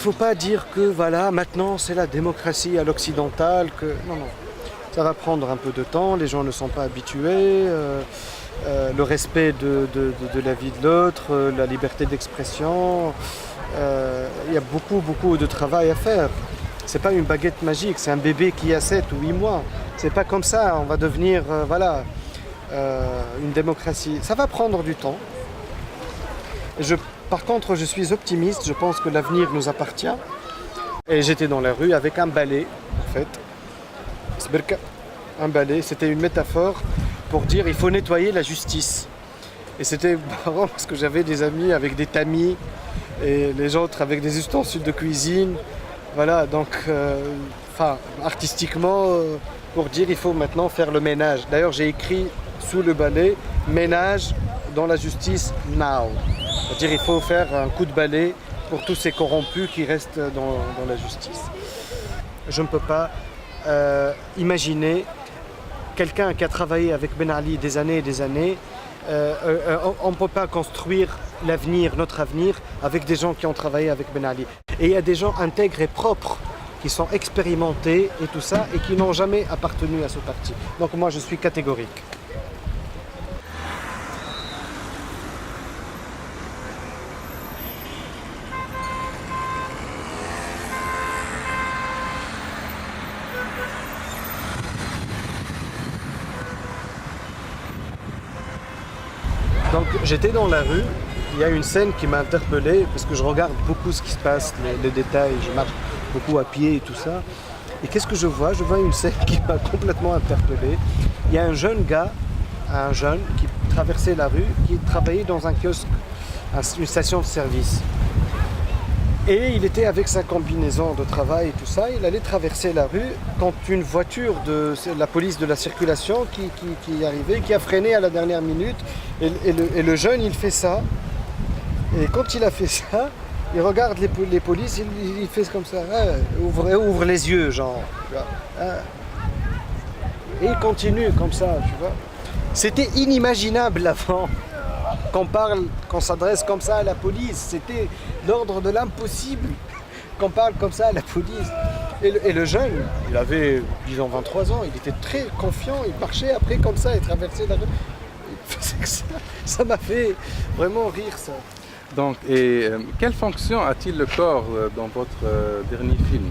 faut pas dire que voilà, maintenant c'est la démocratie à l'occidentale, que non, non. Ça va prendre un peu de temps, les gens ne sont pas habitués, le respect de la vie de l'autre, la liberté d'expression, il y a beaucoup de travail à faire. C'est pas une baguette magique, c'est un bébé qui a 7 ou 8 mois. C'est pas comme ça, on va devenir une démocratie. Ça va prendre du temps. Par contre, je suis optimiste, je pense que l'avenir nous appartient. Et j'étais dans la rue avec un balai, en fait. Un balai, c'était une métaphore pour dire il faut nettoyer la justice. Et c'était marrant parce que j'avais des amis avec des tamis et les autres avec des ustensiles de cuisine. Voilà, donc, artistiquement, pour dire il faut maintenant faire le ménage. D'ailleurs, j'ai écrit sous le balai ménage dans la justice now. C'est-à-dire il faut faire un coup de balai pour tous ces corrompus qui restent dans la justice. Je ne peux pas imaginer quelqu'un qui a travaillé avec Ben Ali des années et des années. On ne peut pas construire l'avenir, notre avenir, avec des gens qui ont travaillé avec Ben Ali. Et il y a des gens intègres et propres qui sont expérimentés et tout ça et qui n'ont jamais appartenu à ce parti. Donc moi je suis catégorique. Donc j'étais dans la rue, il y a une scène qui m'a interpellé parce que je regarde beaucoup ce qui se passe, les détails, je marche beaucoup à pied et tout ça. Et qu'est-ce que je vois? Je vois une scène qui m'a complètement interpellé. Il y a un jeune gars, qui traversait la rue, qui travaillait dans un kiosque, une station de service. Et il était avec sa combinaison de travail et tout ça, il allait traverser la rue quand une voiture de la police de la circulation qui arrivait, qui a freiné à la dernière minute. Et le jeune, il fait ça. Et quand il a fait ça, il regarde les polices, il fait comme ça, ouvre les yeux, genre. Et il continue comme ça, tu vois. C'était inimaginable avant qu'on s'adresse comme ça à la police. C'était l'ordre de l'impossible qu'on parle comme ça à la police. Et le jeune, il avait, disons, 23 ans, il était très confiant, il marchait après comme ça, il traversait la rue. Il faisait que ça. Ça m'a fait vraiment rire, ça. Donc, quelle fonction a-t-il le corps dans votre dernier film?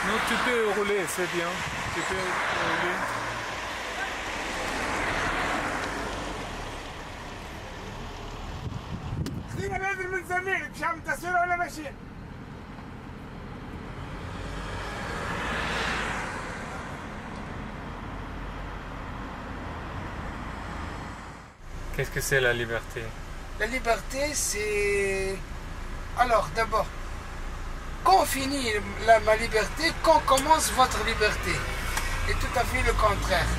Non, tu peux rouler, c'est bien. Tu peux rouler. خلينا ننزل من زميلك مش عم تصوير ولا ماشي. Qu'est-ce que c'est la liberté? La liberté, c'est... Alors, d'abord, quand on finit ma liberté, quand commence votre liberté. Et tout à fait le contraire.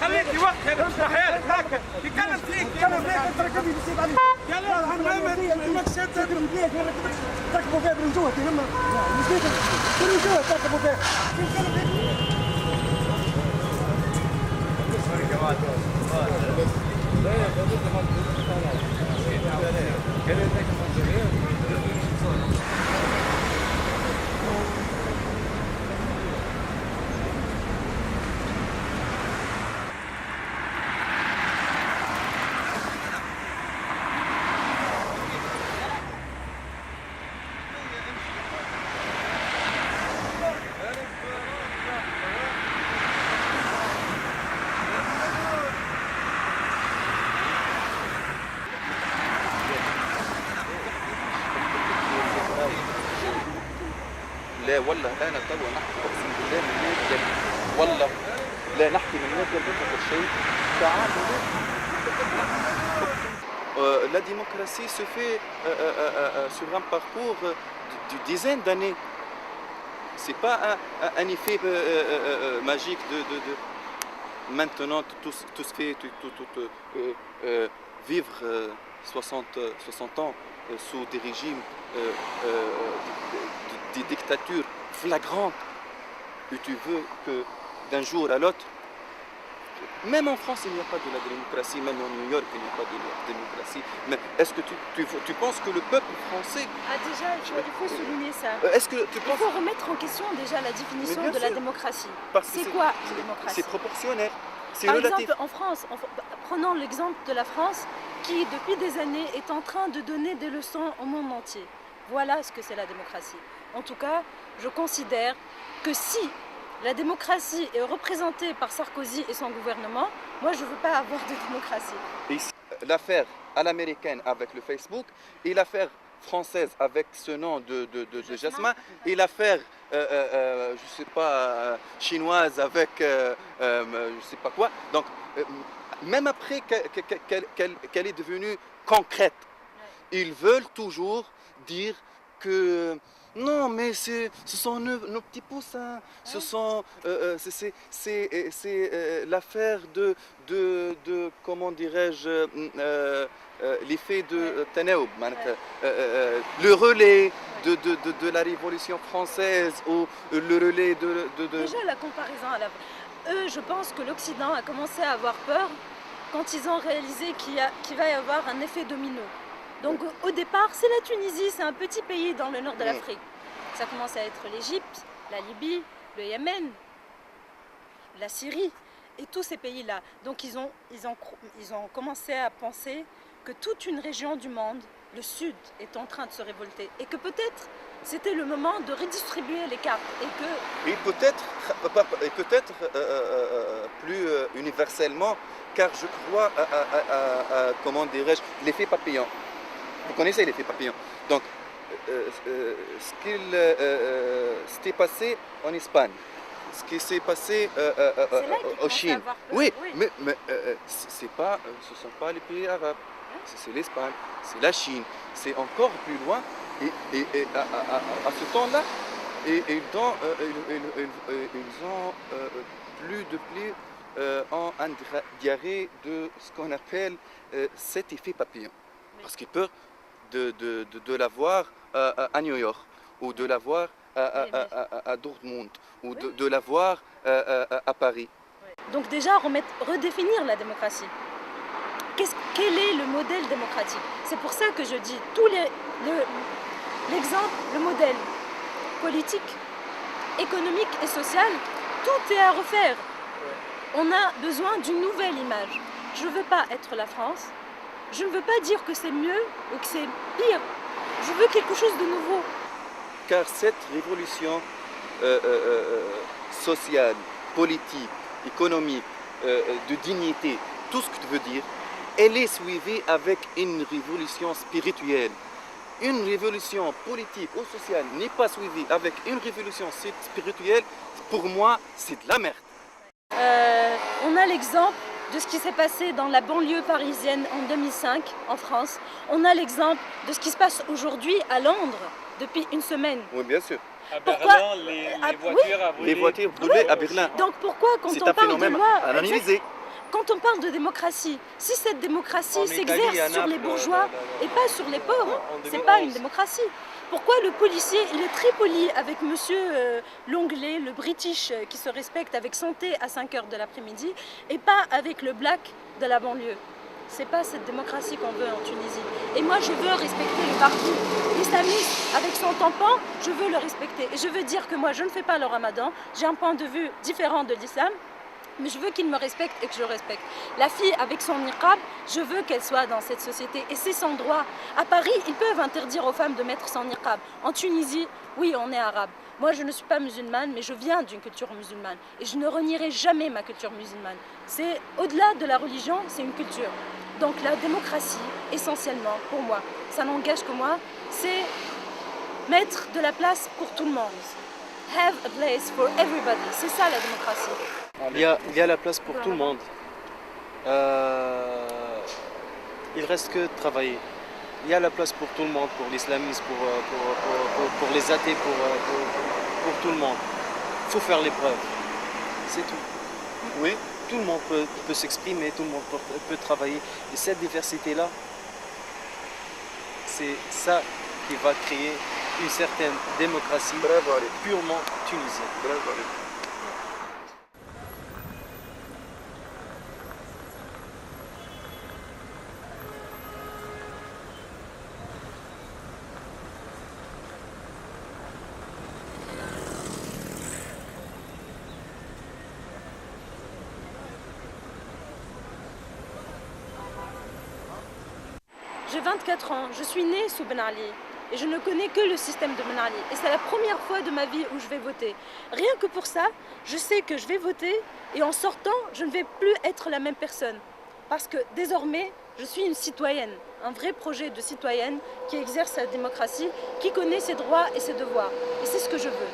خليك يوقف افتح حالك هكا يتكلم فيك يتكلم فيك انت ركبني بيصيب عليك يلا المكسب تركبوا فيها من جوه تهم مش من جوه تركبوا فيها لا والله انا توا نحكي اقسم بالله من يد والله لا نحكي من يد فقط شيء تعالوا la démocratie se fait sur un parcours de dizaines d'années. C'est pas un effet magique maintenant tout se fait, vivre 60 ans sous des régimes, des dictatures flagrantes, et tu veux que d'un jour à l'autre, même en France il n'y a pas de la démocratie, même en New York il n'y a pas de la démocratie, mais est-ce que tu penses que le peuple français... Ah déjà, il faut souligner ça. Est-ce que tu Il penses... faut remettre en question déjà la définition Mais de bien la sûr. démocratie. Parce que C'est quoi une démocratie? C'est proportionnel, c'est Par relatif. exemple, en France, prenons l'exemple de la France qui, depuis des années, est en train de donner des leçons au monde entier. Voilà ce que c'est la démocratie. En tout cas, je considère que si la démocratie est représentée par Sarkozy et son gouvernement, moi je ne veux pas avoir de démocratie. Et l'affaire à l'américaine avec le Facebook et l'affaire française avec ce nom de Jasmin et l'affaire, je sais pas, chinoise avec je sais pas quoi. Donc, même après qu'elle est devenue concrète, ils veulent toujours dire que non, mais ce sont nos petits poussins, ce sont, c'est l'affaire de comment dirais-je, l'effet de Tanaoub, le relais de la Révolution française ou le relais de... Déjà la comparaison à la... Eux, je pense que l'Occident a commencé à avoir peur quand ils ont réalisé qu'il va y avoir un effet domino. Donc au départ, c'est la Tunisie, c'est un petit pays dans le nord de l'Afrique. Ça commence à être l'Égypte, la Libye, le Yémen, la Syrie et tous ces pays-là. Donc ils ont commencé à penser que toute une région du monde, le Sud, est en train de se révolter et que peut-être c'était le moment de redistribuer les cartes et peut-être plus universellement, car je crois à comment dirais-je, l'effet papillon. Vous connaissez l'effet papillon. Donc, ce qui s'était passé en Espagne, ce qui s'est passé en Chine. Oui, mais ce ne sont pas les pays arabes, c'est l'Espagne, c'est la Chine, c'est encore plus loin. Et à ce temps-là, ils ont en un diarrhée de ce qu'on appelle cet effet papillon. Parce qu'ils peuvent de l'avoir à New York, ou de l'avoir à Dortmund, ou de l'avoir à Paris. Donc déjà, redéfinir la démocratie. Quel est le modèle démocratique? C'est pour ça que je dis, l'exemple, le modèle politique, économique et social, tout est à refaire. On a besoin d'une nouvelle image. Je ne veux pas être la France. Je ne veux pas dire que c'est mieux ou que c'est pire. Je veux quelque chose de nouveau. Car cette révolution sociale, politique, économique, de dignité, tout ce que tu veux dire, elle est suivie avec une révolution spirituelle. Une révolution politique ou sociale n'est pas suivie avec une révolution spirituelle, pour moi, c'est de la merde. On a l'exemple de ce qui s'est passé dans la banlieue parisienne en 2005, en France. On a l'exemple de ce qui se passe aujourd'hui à Londres, depuis une semaine. Oui, bien sûr. À Berlin, les voitures brûlées à Berlin. Donc pourquoi, quand on parle de loi, analysé. Quand on parle de démocratie, si cette démocratie s'exerce sur les bourgeois et pas sur les pauvres, c'est pas une démocratie. Pourquoi le policier, il est très poli avec monsieur l'anglais, le british qui se respecte avec santé à 5 h de l'après-midi et pas avec le black de la banlieue? C'est pas cette démocratie qu'on veut en Tunisie. Et moi, je veux respecter le parti islamiste avec son tampon, je veux le respecter. Et je veux dire que moi, je ne fais pas le ramadan, j'ai un point de vue différent de l'islam, mais je veux qu'il me respecte et que je le respecte. La fille avec son niqab, je veux qu'elle soit dans cette société et c'est son droit. À Paris, ils peuvent interdire aux femmes de mettre son niqab. En Tunisie, oui, on est arabe. Moi, je ne suis pas musulmane, mais je viens d'une culture musulmane. Et je ne renierai jamais ma culture musulmane. C'est au-delà de la religion, c'est une culture. Donc la démocratie, essentiellement, pour moi, ça n'engage que moi, c'est mettre de la place pour tout le monde. Have a place for everybody. C'est ça la démocratie. Il y a la place pour tout le monde. Il reste que de travailler. Il y a la place pour tout le monde, pour l'islamisme, pour les athées, pour tout le monde. Il faut faire l'épreuve. C'est tout. Oui, tout le monde peut s'exprimer, tout le monde peut travailler. Et cette diversité-là, c'est ça qui va créer une certaine démocratie purement tunisienne. J'ai 24 ans, je suis née sous Ben Ali et je ne connais que le système de Ben Ali. Et c'est la première fois de ma vie où je vais voter. Rien que pour ça, je sais que je vais voter et en sortant, je ne vais plus être la même personne. Parce que désormais, je suis une citoyenne, un vrai projet de citoyenne qui exerce sa démocratie, qui connaît ses droits et ses devoirs. Et c'est ce que je veux.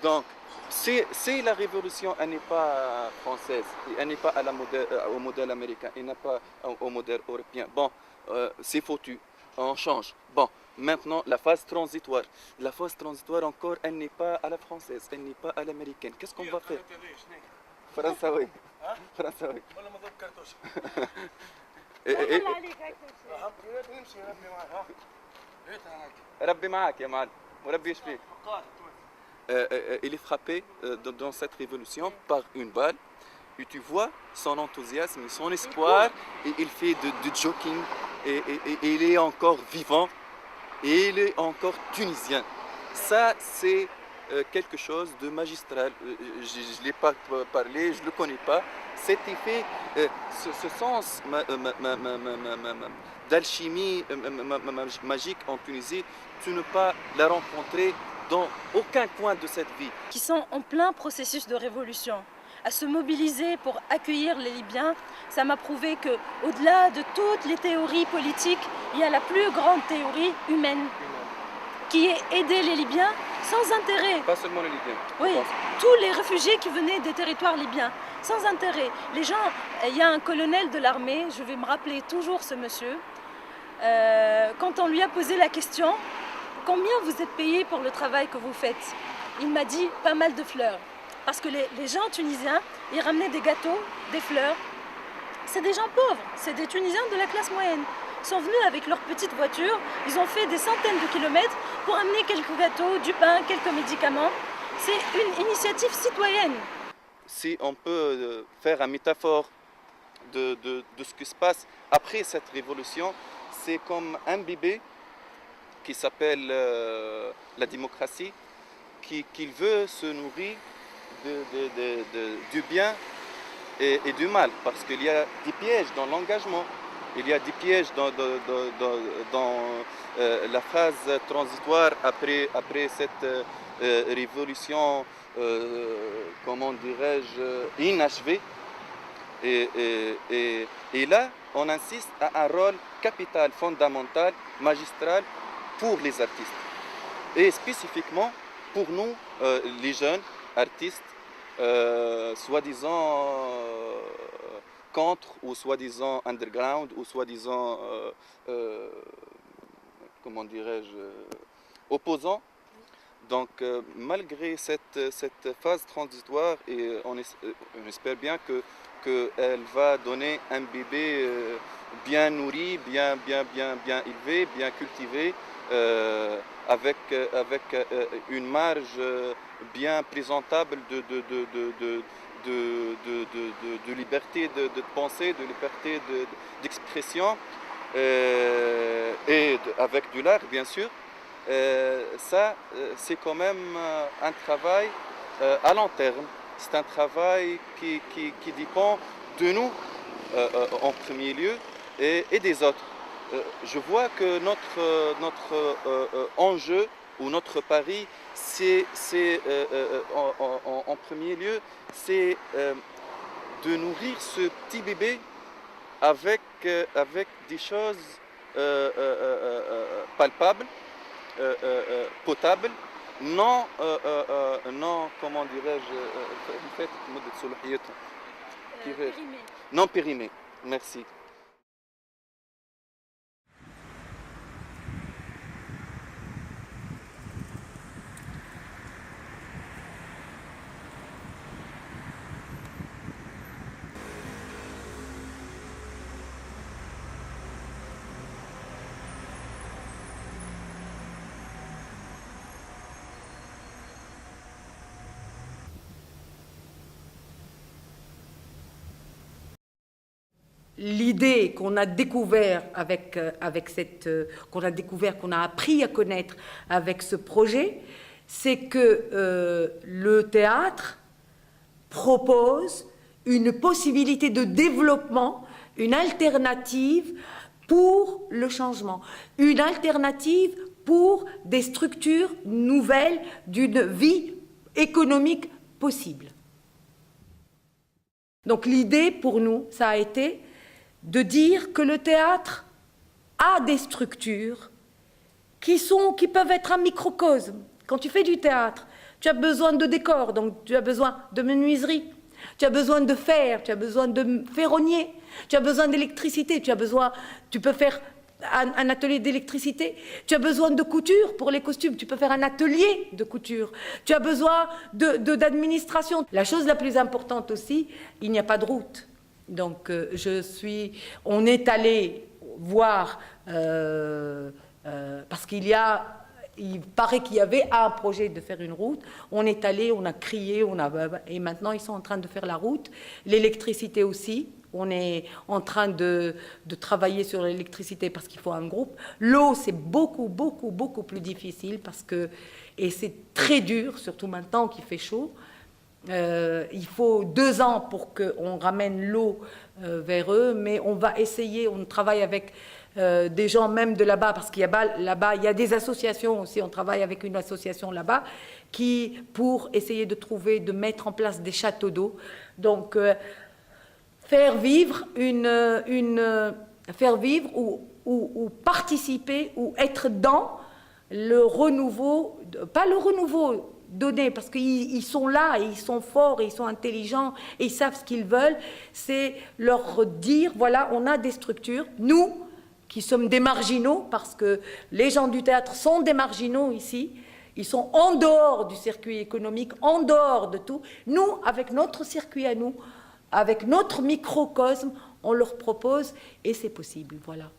Donc, c'est la révolution, elle n'est pas française, elle n'est pas au modèle américain, elle n'est pas au modèle européen. Bon, c'est foutu, on change. Bon, maintenant, la phase transitoire. La phase transitoire encore, elle n'est pas à la française, elle n'est pas à l'américaine. Qu'est-ce qu'on va faire? فرنساوي فرنساوي ربي معك يا معلم وربي يشفيك. Il est frappé dans cette révolution par une balle et tu vois son enthousiasme, son espoir, et il fait du jogging et il est encore vivant et il est encore tunisien. Ça, c'est quelque chose de magistral. Je ne l'ai pas parlé, je ne le connais pas. Cet effet, ce sens d'alchimie magique en Tunisie, tu ne peux pas la rencontrer dans aucun coin de cette vie. Qui sont en plein processus de révolution, à se mobiliser pour accueillir les Libyens, ça m'a prouvé qu'au-delà de toutes les théories politiques, il y a la plus grande théorie humaine, qui est aider les Libyens sans intérêt. Pas seulement les Libyens. Oui, tous les réfugiés qui venaient des territoires libyens, sans intérêt. Les gens, il y a un colonel de l'armée, je vais me rappeler toujours ce monsieur, quand on lui a posé la question, combien vous êtes payé pour le travail que vous faites? Il m'a dit pas mal de fleurs. Parce que les gens tunisiens, ils ramenaient des gâteaux, des fleurs. C'est des gens pauvres, c'est des Tunisiens de la classe moyenne. Ils sont venus avec leur petite voiture, ils ont fait des centaines de kilomètres pour amener quelques gâteaux, du pain, quelques médicaments. C'est une initiative citoyenne. Si on peut faire une métaphore de ce qui se passe après cette révolution, c'est comme un bébé qui s'appelle la démocratie, qui veut se nourrir du bien et du mal, parce qu'il y a des pièges dans l'engagement, il y a des pièges dans la phase transitoire après cette révolution, comment dirais-je, inachevée. Et là, on insiste à un rôle capital, fondamental, magistral pour les artistes. Et spécifiquement pour nous, les jeunes artistes, soi-disant contre ou soi-disant underground ou soi-disant, comment dirais-je, opposants. Donc malgré cette phase transitoire, et on espère bien qu'elle va donner un bébé bien nourri, bien élevé, bien cultivé, avec une marge bien présentable de liberté de pensée, de liberté d'expression, et avec du l'art, bien sûr. Ça, c'est quand même un travail à long terme. C'est un travail qui dépend de nous en premier lieu et des autres. Je vois que notre enjeu ou notre pari, c'est en premier lieu, c'est de nourrir ce petit bébé avec des choses palpables, potables, non comment dirais-je, non périmées. Merci. l'idée qu'on a découvert qu'on a appris à connaître avec ce projet, c'est que le théâtre propose une possibilité de développement, une alternative pour le changement, une alternative pour des structures nouvelles d'une vie économique possible. Donc l'idée pour nous, ça a été de dire que le théâtre a des structures qui peuvent être un microcosme. Quand tu fais du théâtre, tu as besoin de décors, donc tu as besoin de menuiserie, tu as besoin de fer, tu as besoin de ferronnier, tu as besoin d'électricité, tu peux faire un atelier d'électricité, tu as besoin de couture pour les costumes, tu peux faire un atelier de couture, tu as besoin d'administration. La chose la plus importante aussi, il n'y a pas de route. Donc on est allé voir, parce il paraît qu'il y avait un projet de faire une route, on est allé, on a crié, et maintenant ils sont en train de faire la route, l'électricité aussi. On est en train de travailler sur l'électricité parce qu'il faut un groupe. L'eau, c'est beaucoup plus difficile et c'est très dur, surtout maintenant qu'il fait chaud. Il faut 2 ans pour qu'on ramène l'eau vers eux, mais on va essayer, on travaille avec des gens même de là-bas, parce qu'il y a là-bas, il y a des associations aussi, on travaille avec une association là-bas, pour essayer de mettre en place des châteaux d'eau. Donc, faire vivre ou participer ou être dans le renouveau, pas le renouveau donné, parce qu'ils sont là, et ils sont forts, et ils sont intelligents, et ils savent ce qu'ils veulent, c'est leur dire, voilà, on a des structures, nous, qui sommes des marginaux, parce que les gens du théâtre sont des marginaux ici, ils sont en dehors du circuit économique, en dehors de tout. Nous, avec notre circuit à nous, avec notre microcosme, on leur propose, et c'est possible, voilà.